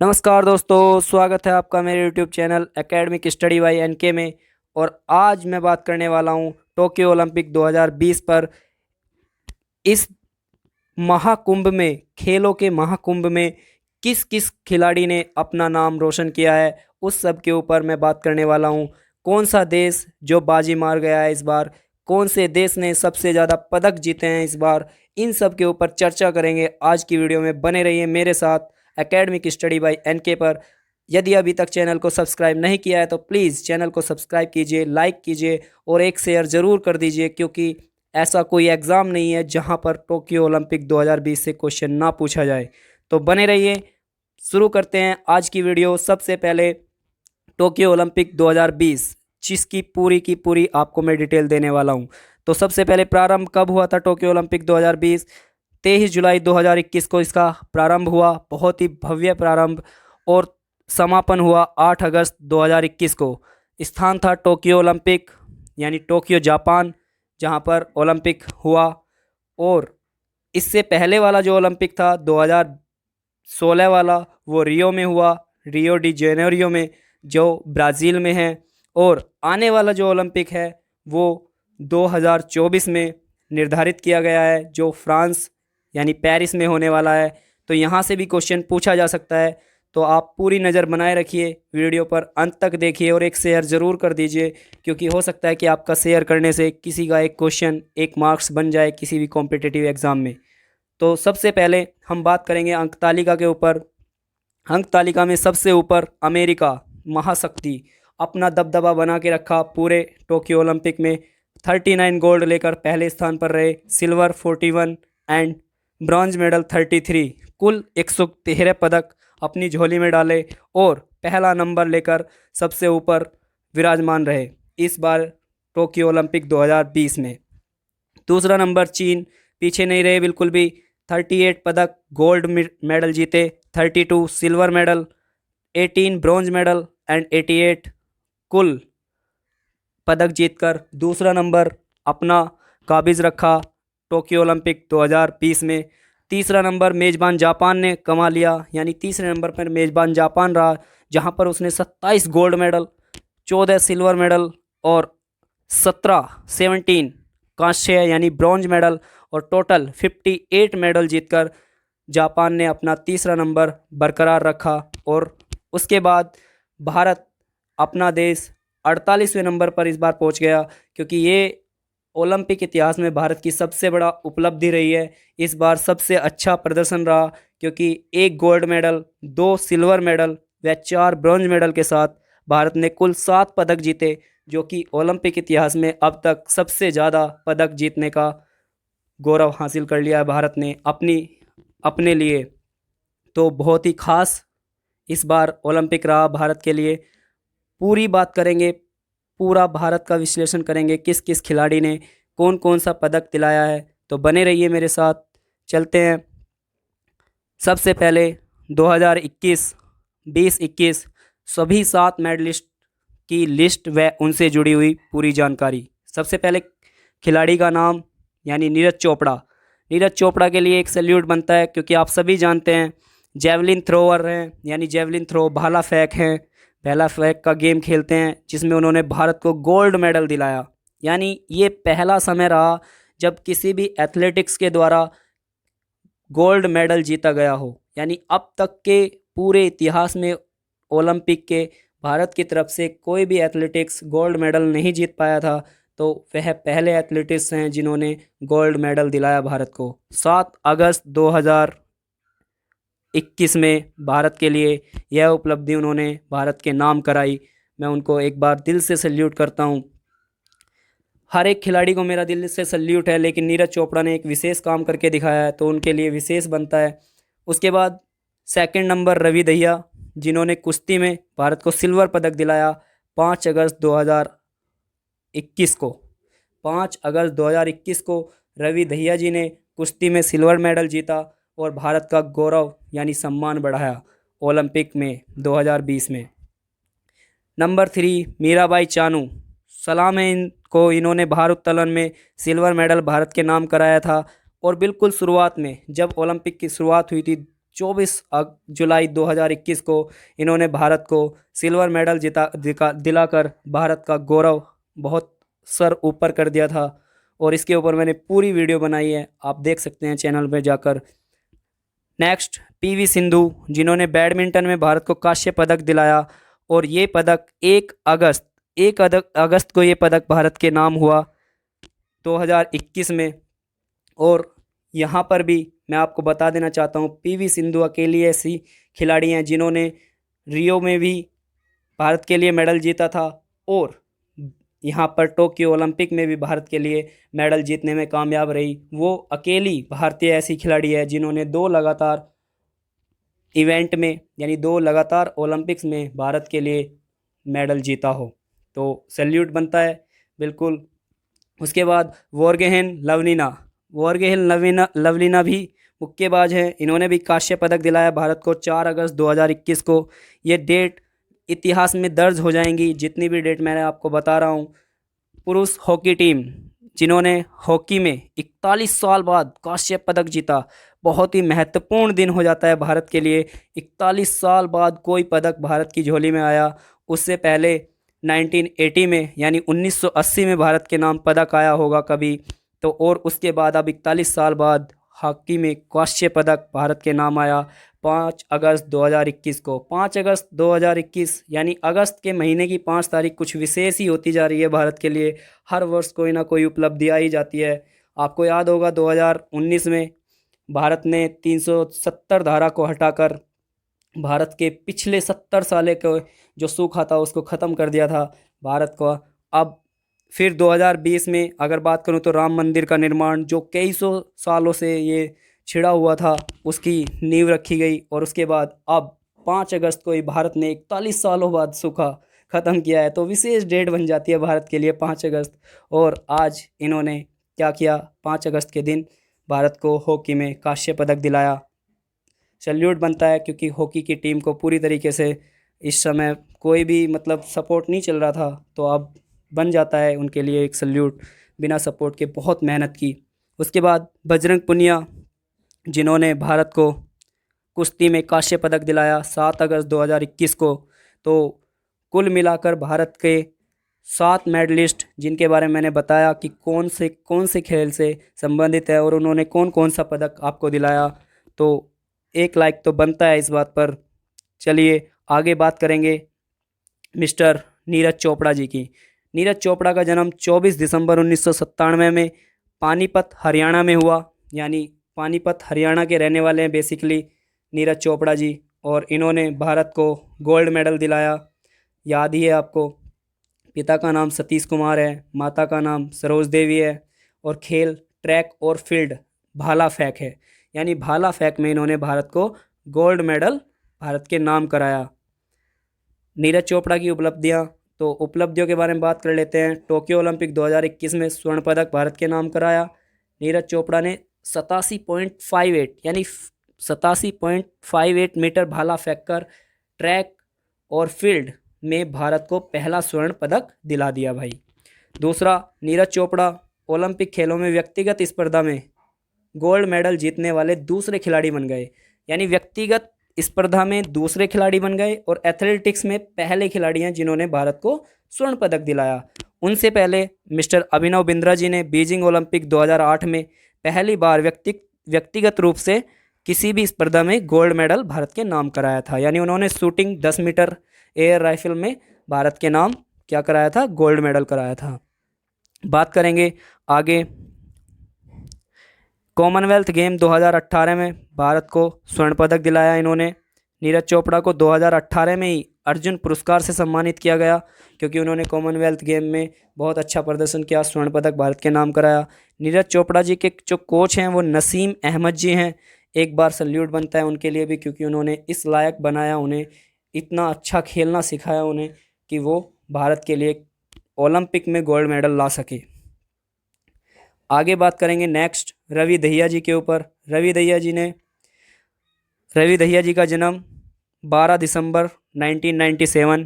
नमस्कार दोस्तों, स्वागत है आपका मेरे YouTube channel academic study by NK में। और आज मैं बात करने वाला हूं टोक्यो ओलंपिक 2020 पर। इस महाकुंभ में, खेलों के महाकुंभ में किस किस खिलाड़ी ने अपना नाम रोशन किया है, उस सब के ऊपर मैं बात करने वाला हूं। कौन सा देश जो बाजी मार गया है इस बार, कौन से देश ने सबसे ज़्यादा पदक जीते हैं इस बार, इन सब के ऊपर चर्चा करेंगे आज की वीडियो में। बने रहिए मेरे साथ एकेडमिक स्टडी बाय एनके पर। यदि अभी तक चैनल को सब्सक्राइब नहीं किया है तो प्लीज़ चैनल को सब्सक्राइब कीजिए, लाइक कीजिए और एक शेयर ज़रूर कर दीजिए, क्योंकि ऐसा कोई एग्ज़ाम नहीं है जहां पर टोक्यो ओलंपिक 2020 से क्वेश्चन ना पूछा जाए। तो बने रहिए, शुरू करते हैं आज की वीडियो। सबसे पहले टोक्यो ओलंपिक 2020 जिसकी पूरी की पूरी आपको मैं डिटेल देने वाला हूं। तो सबसे पहले प्रारंभ कब हुआ था टोक्यो ओलंपिक 2020? 23 जुलाई 2021 को इसका प्रारंभ हुआ, बहुत ही भव्य प्रारंभ। और समापन हुआ 8 अगस्त 2021 को। स्थान था टोक्यो ओलंपिक यानी टोक्यो जापान, जहां पर ओलंपिक हुआ। और इससे पहले वाला जो ओलंपिक था 2016 वाला, वो रियो में हुआ, रियो डी जेनेरियो में, जो ब्राज़ील में है। और आने वाला जो ओलंपिक है वो 2024 में निर्धारित किया गया है, जो फ्रांस यानी पेरिस में होने वाला है। तो यहाँ से भी क्वेश्चन पूछा जा सकता है। तो आप पूरी नज़र बनाए रखिए, वीडियो पर अंत तक देखिए और एक शेयर ज़रूर कर दीजिए, क्योंकि हो सकता है कि आपका शेयर करने से किसी का एक क्वेश्चन, एक मार्क्स बन जाए किसी भी कॉम्पिटिटिव एग्ज़ाम में। तो सबसे पहले हम बात करेंगे अंक तालिका के ऊपर। अंक तालिका में सबसे ऊपर अमेरिका महाशक्ति अपना दबदबा बना के रखा पूरे टोक्यो ओलंपिक में। 39 गोल्ड लेकर पहले स्थान पर रहे, सिल्वर 41 एंड ब्रॉन्ज मेडल 33, कुल 113 पदक अपनी झोली में डाले और पहला नंबर लेकर सबसे ऊपर विराजमान रहे इस बार टोक्यो ओलंपिक 2020 में। दूसरा नंबर चीन पीछे नहीं रहे बिल्कुल भी, 38 पदक गोल्ड मेडल जीते, 32 silver medal, 18 bronze medal and 88 कुल पदक जीतकर दूसरा नंबर अपना काबिज रखा टोक्यो ओलंपिक 2020 में। तीसरा नंबर मेज़बान जापान ने कमा लिया, यानी तीसरे नंबर पर मेज़बान जापान रहा, जहां पर उसने 27 गोल्ड मेडल, 14 सिल्वर मेडल और 17 कांस्य यानी ब्रॉन्ज मेडल और टोटल 58 मेडल जीतकर जापान ने अपना तीसरा नंबर बरकरार रखा। और उसके बाद भारत, अपना देश 48वें नंबर पर इस बार पहुंच गया, क्योंकि ये ओलंपिक इतिहास में भारत की सबसे बड़ा उपलब्धि रही है। इस बार सबसे अच्छा प्रदर्शन रहा, क्योंकि 1 गोल्ड मेडल, 2 सिल्वर मेडल व 4 ब्रॉन्ज मेडल के साथ भारत ने कुल 7 पदक जीते, जो कि ओलंपिक इतिहास में अब तक सबसे ज़्यादा पदक जीतने का गौरव हासिल कर लिया है भारत ने अपने लिए। तो बहुत ही खास इस बार ओलंपिक रहा भारत के लिए। पूरी बात करेंगे, पूरा भारत का विश्लेषण करेंगे, किस किस खिलाड़ी ने कौन कौन सा पदक दिलाया है। तो बने रहिए मेरे साथ, चलते हैं। सबसे पहले 2021, 2021 सभी 7 मेडलिस्ट की लिस्ट व उनसे जुड़ी हुई पूरी जानकारी। सबसे पहले खिलाड़ी का नाम यानी नीरज चोपड़ा। नीरज चोपड़ा के लिए एक सैल्यूट बनता है, क्योंकि आप सभी जानते हैं जेवलिन थ्रोअर हैं, यानी जेवलिन थ्रो, भाला फेंक हैं, भाला फेंक का गेम खेलते हैं, जिसमें उन्होंने भारत को गोल्ड मेडल दिलाया। यानी ये पहला समय रहा जब किसी भी एथलेटिक्स के द्वारा गोल्ड मेडल जीता गया हो। यानी अब तक के पूरे इतिहास में ओलंपिक के भारत की तरफ से कोई भी एथलेटिक्स गोल्ड मेडल नहीं जीत पाया था। तो वह पहले एथलेटिक्स हैं जिन्होंने गोल्ड मेडल दिलाया भारत को। 7 अगस्त 2021 में भारत के लिए यह उपलब्धि उन्होंने भारत के नाम कराई। मैं उनको एक बार दिल से सल्यूट करता हूं। हर एक खिलाड़ी को मेरा दिल से सल्यूट है, लेकिन नीरज चोपड़ा ने एक विशेष काम करके दिखाया है, तो उनके लिए विशेष बनता है। उसके बाद सेकंड नंबर रवि दहिया, जिन्होंने कुश्ती में भारत को सिल्वर पदक दिलाया 5 अगस्त 2021 को। 5 अगस्त 2021 को रवि दहिया जी ने कुश्ती में सिल्वर मेडल जीता और भारत का गौरव यानी सम्मान बढ़ाया ओलंपिक में 2020 में। नंबर 3 मीराबाई चानू, सलाम है इनको, इन्होंने भारोत्तोलन में सिल्वर मेडल भारत के नाम कराया था। और बिल्कुल शुरुआत में जब ओलंपिक की शुरुआत हुई थी जुलाई 2021 को इन्होंने भारत को सिल्वर मेडल दिलाकर भारत का गौरव बहुत सर ऊपर कर दिया था। और इसके ऊपर मैंने पूरी वीडियो बनाई है, आप देख सकते हैं चैनल में जाकर। नेक्स्ट पीवी सिंधु, जिन्होंने बैडमिंटन में भारत को कांस्य पदक दिलाया, और ये पदक 1 अगस्त को ये पदक भारत के नाम हुआ 2021 में। और यहाँ पर भी मैं आपको बता देना चाहता हूँ, पीवी सिंधु अकेली ऐसी खिलाड़ी हैं जिन्होंने रियो में भी भारत के लिए मेडल जीता था, और यहाँ पर टोक्यो ओलंपिक में भी भारत के लिए मेडल जीतने में कामयाब रही। वो अकेली भारतीय ऐसी खिलाड़ी है जिन्होंने 2 लगातार इवेंट में, यानी 2 लगातार ओलंपिक्स में भारत के लिए मेडल जीता हो, तो सैल्यूट बनता है बिल्कुल। उसके बाद वोरगेहेन लवलीना भी मुक्केबाज हैं, इन्होंने भी कांस्य पदक दिलाया भारत को 4 अगस्त 2021 को। ये डेट इतिहास में दर्ज हो जाएंगी, जितनी भी डेट मैंने आपको बता रहा हूँ। पुरुष हॉकी टीम, जिन्होंने हॉकी में 41 साल बाद कांस्य पदक जीता, बहुत ही महत्वपूर्ण दिन हो जाता है भारत के लिए। 41 साल बाद कोई पदक भारत की झोली में आया। उससे पहले 1980 में, यानी 1980 में भारत के नाम पदक आया होगा कभी तो, और उसके बाद अब 41 साल बाद हॉकी में कांस्य पदक भारत के नाम आया 5 अगस्त 2021 को। 5 अगस्त 2021 यानी अगस्त के महीने की 5 तारीख कुछ विशेष ही होती जा रही है भारत के लिए। हर वर्ष कोई ना कोई उपलब्धि आई जाती है। आपको याद होगा 2019 में भारत ने 370 धारा को हटाकर भारत के पिछले 70 साल के जो सूखा था उसको ख़त्म कर दिया था भारत को। अब फिर 2020 में अगर बात करूं तो राम मंदिर का निर्माण, जो कई सौ सालों से ये छिड़ा हुआ था, उसकी नींव रखी गई। और उसके बाद अब 5 अगस्त को ही भारत ने 41 सालों बाद सूखा ख़त्म किया है, तो विशेष डेट बन जाती है भारत के लिए 5 अगस्त। और आज इन्होंने क्या किया, 5 अगस्त के दिन भारत को हॉकी में कांस्य पदक दिलाया। सैल्यूट बनता है, क्योंकि हॉकी की टीम को पूरी तरीके से इस समय कोई भी मतलब सपोर्ट नहीं चल रहा था, तो अब बन जाता है उनके लिए एक सैल्यूट, बिना सपोर्ट के बहुत मेहनत की। उसके बाद बजरंग पुनिया, जिन्होंने भारत को कुश्ती में कांस्य पदक दिलाया 7 अगस्त 2021 को। तो कुल मिलाकर भारत के 7 मेडलिस्ट, जिनके बारे में मैंने बताया कि कौन से खेल से संबंधित है और उन्होंने कौन कौन सा पदक आपको दिलाया, तो एक लाइक तो बनता है इस बात पर। चलिए आगे बात करेंगे मिस्टर नीरज चोपड़ा जी की। नीरज चोपड़ा का जन्म 24 दिसंबर 1997 में पानीपत हरियाणा में हुआ, यानी पानीपत हरियाणा के रहने वाले हैं बेसिकली नीरज चोपड़ा जी। और इन्होंने भारत को गोल्ड मेडल दिलाया, याद ही है आपको। पिता का नाम सतीश कुमार है, माता का नाम सरोज देवी है, और खेल ट्रैक और फील्ड भाला फेंक है, यानी भाला फेंक में इन्होंने भारत को गोल्ड मेडल भारत के नाम कराया। नीरज चोपड़ा की उपलब्धियां, तो उपलब्धियों के बारे में बात कर लेते हैं। टोक्यो ओलंपिक 2021 में स्वर्ण पदक भारत के नाम कराया। नीरज चोपड़ा ने 87.58 यानी 87.58 मीटर भाला फेंककर ट्रैक और फील्ड में भारत को पहला स्वर्ण पदक दिला दिया भाई। दूसरा, नीरज चोपड़ा ओलंपिक खेलों में व्यक्तिगत स्पर्धा में गोल्ड मेडल जीतने वाले दूसरे खिलाड़ी बन गए, यानी व्यक्तिगत स्पर्धा में दूसरे खिलाड़ी बन गए, और एथलेटिक्स में पहले खिलाड़ी हैं जिन्होंने भारत को स्वर्ण पदक दिलाया। उनसे पहले मिस्टर अभिनव बिंद्रा जी ने बीजिंग ओलंपिक 2008 में पहली बार व्यक्तिगत रूप से किसी भी स्पर्धा में गोल्ड मेडल भारत के नाम कराया था, यानी उन्होंने शूटिंग 10 मीटर एयर राइफल में भारत के नाम क्या कराया था, गोल्ड मेडल कराया था। बात करेंगे आगे कॉमनवेल्थ गेम 2018 में भारत को स्वर्ण पदक दिलाया इन्होंने। नीरज चोपड़ा को 2018 में ही अर्जुन पुरस्कार से सम्मानित किया गया, क्योंकि उन्होंने कॉमनवेल्थ गेम में बहुत अच्छा प्रदर्शन किया, स्वर्ण पदक भारत के नाम कराया। नीरज चोपड़ा जी के जो कोच हैं वो नसीम अहमद जी हैं, एक बार सल्यूट बनता है उनके लिए भी, क्योंकि उन्होंने इस लायक बनाया, उन्हें इतना अच्छा खेलना सिखाया उन्हें कि वो भारत के लिए ओलंपिक में गोल्ड मेडल ला सके। आगे बात करेंगे नेक्स्ट रवि दहिया जी के ऊपर। रवि दहिया जी का जन्म 12 दिसंबर 1997।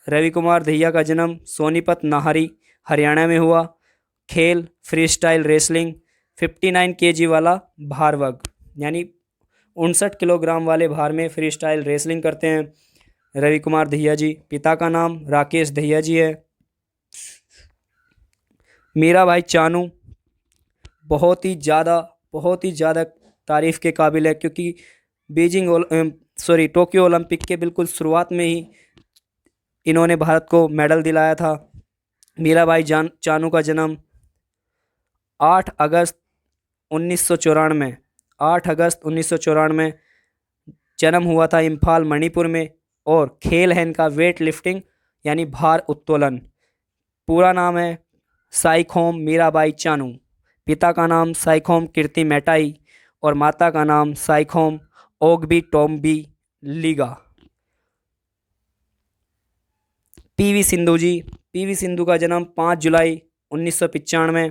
रवि कुमार दहिया का जन्म सोनीपत नाहरी हरियाणा में हुआ। खेल फ्री स्टाइल रेसलिंग, 59 kg वाला भार वर्ग, यानी 59 किलोग्राम वाले भार में फ्री स्टाइल रेसलिंग करते हैं रवि कुमार दहिया जी। पिता का नाम राकेश दहिया जी है। मीराबाई चानू बहुत ही ज़्यादा तारीफ़ के काबिल है, क्योंकि टोक्यो ओलंपिक के बिल्कुल शुरुआत में ही इन्होंने भारत को मेडल दिलाया था। मीराबाई चानू का जन्म 8 अगस्त 1994 8 अगस्त 1994 जन्म हुआ था इम्फाल मणिपुर में। और खेल है इनका वेट लिफ्टिंग यानी भार उत्तोलन। पूरा नाम है साइखोम मीराबाई चानू। पिता का नाम साइखोम कीर्ति मैटाई और माता का नाम साइखोम ओगबी टोम्बी लीगा। पीवी सिंधु जी। पीवी सिंधु का जन्म 5 जुलाई 1995।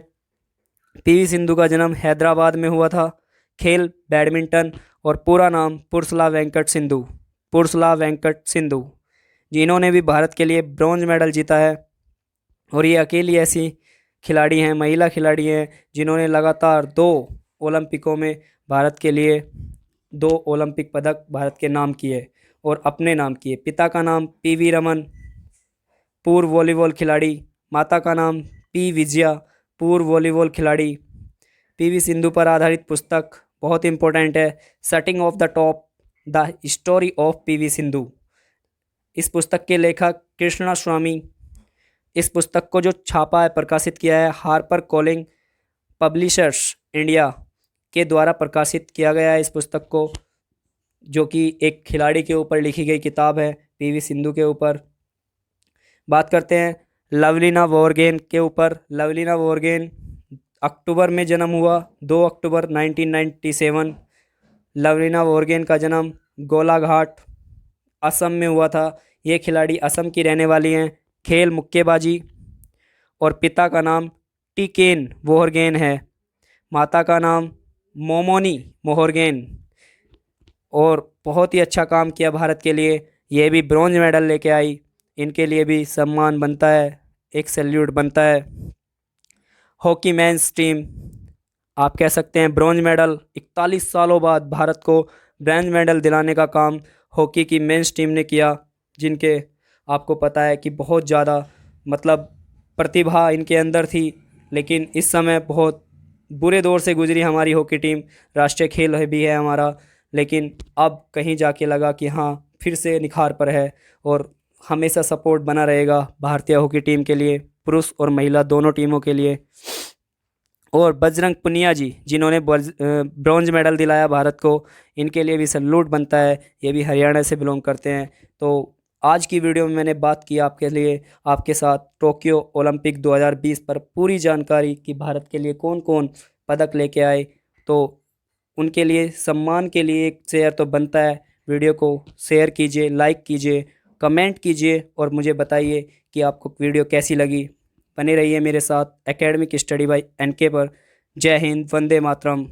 पीवी सिंधु का जन्म हैदराबाद में हुआ था। खेल बैडमिंटन और पूरा नाम पुरसला वेंकट सिंधु, जिन्होंने भी भारत के लिए ब्रॉन्ज मेडल जीता है। और ये अकेली ऐसी खिलाड़ी हैं, महिला खिलाड़ी हैं, जिन्होंने लगातार 2 ओलंपिकों में भारत के लिए 2 ओलंपिक पदक भारत के नाम किए और अपने नाम किए। पिता का नाम पीवी रमन, पूर्व वॉलीबॉल खिलाड़ी। माता का नाम पी विजया, पूर्व वॉलीबॉल खिलाड़ी। पीवी सिंधु पर आधारित पुस्तक बहुत इंपॉर्टेंट है, setting of the top the story of PV Sindhu. इस पुस्तक के लेखक कृष्णा स्वामी। इस पुस्तक को जो छापा है, प्रकाशित किया है, हार्पर कॉलिंग पब्लिशर्स इंडिया के द्वारा प्रकाशित किया गया है इस पुस्तक को, जो कि एक खिलाड़ी के ऊपर लिखी गई किताब है, पीवी सिंधु के ऊपर। बात करते हैं लवलीना बोर्गोहेन के ऊपर। लवलीना बोर्गोहेन अक्टूबर में जन्म हुआ, 2 अक्टूबर 1997। लवलीना बोर्गोहेन का जन्म गोलाघाट असम में हुआ था। ये खिलाड़ी असम की रहने वाली हैं। खेल मुक्केबाजी और पिता का नाम टिकेन बोर्गोहेन है। माता का नाम मोमोनी बोर्गोहेन। और बहुत ही अच्छा काम किया भारत के लिए, ये भी ब्रॉन्ज मेडल लेके आई। इनके लिए भी सम्मान बनता है, एक सैल्यूट बनता है। हॉकी मेंस टीम, आप कह सकते हैं ब्रॉन्ज मेडल। 41 सालों बाद भारत को ब्रॉन्ज मेडल दिलाने का काम हॉकी की मेंस टीम ने किया, जिनके आपको पता है कि बहुत ज़्यादा प्रतिभा इनके अंदर थी, लेकिन इस समय बहुत बुरे दौर से गुजरी हमारी हॉकी टीम। राष्ट्रीय खेल भी है हमारा, लेकिन अब कहीं जाके लगा कि हाँ, फिर से निखार पर है और हमेशा सपोर्ट बना रहेगा भारतीय हॉकी टीम के लिए, पुरुष और महिला दोनों टीमों के लिए। और बजरंग पुनिया जी, जिन्होंने ब्रॉन्ज मेडल दिलाया भारत को, इनके लिए भी सैल्यूट बनता है। ये भी हरियाणा से बिलोंग करते हैं। तो आज की वीडियो में मैंने बात की आपके साथ टोक्यो ओलंपिक 2020 पर पूरी जानकारी कि भारत के लिए कौन कौन पदक लेके आए। तो उनके लिए सम्मान के लिए एक शेयर तो बनता है। वीडियो को शेयर कीजिए, लाइक कीजिए, कमेंट कीजिए और मुझे बताइए कि आपको वीडियो कैसी लगी। बने रहिए मेरे साथ एकेडमिक स्टडी बाय एनके पर। जय हिंद, वंदे मातरम।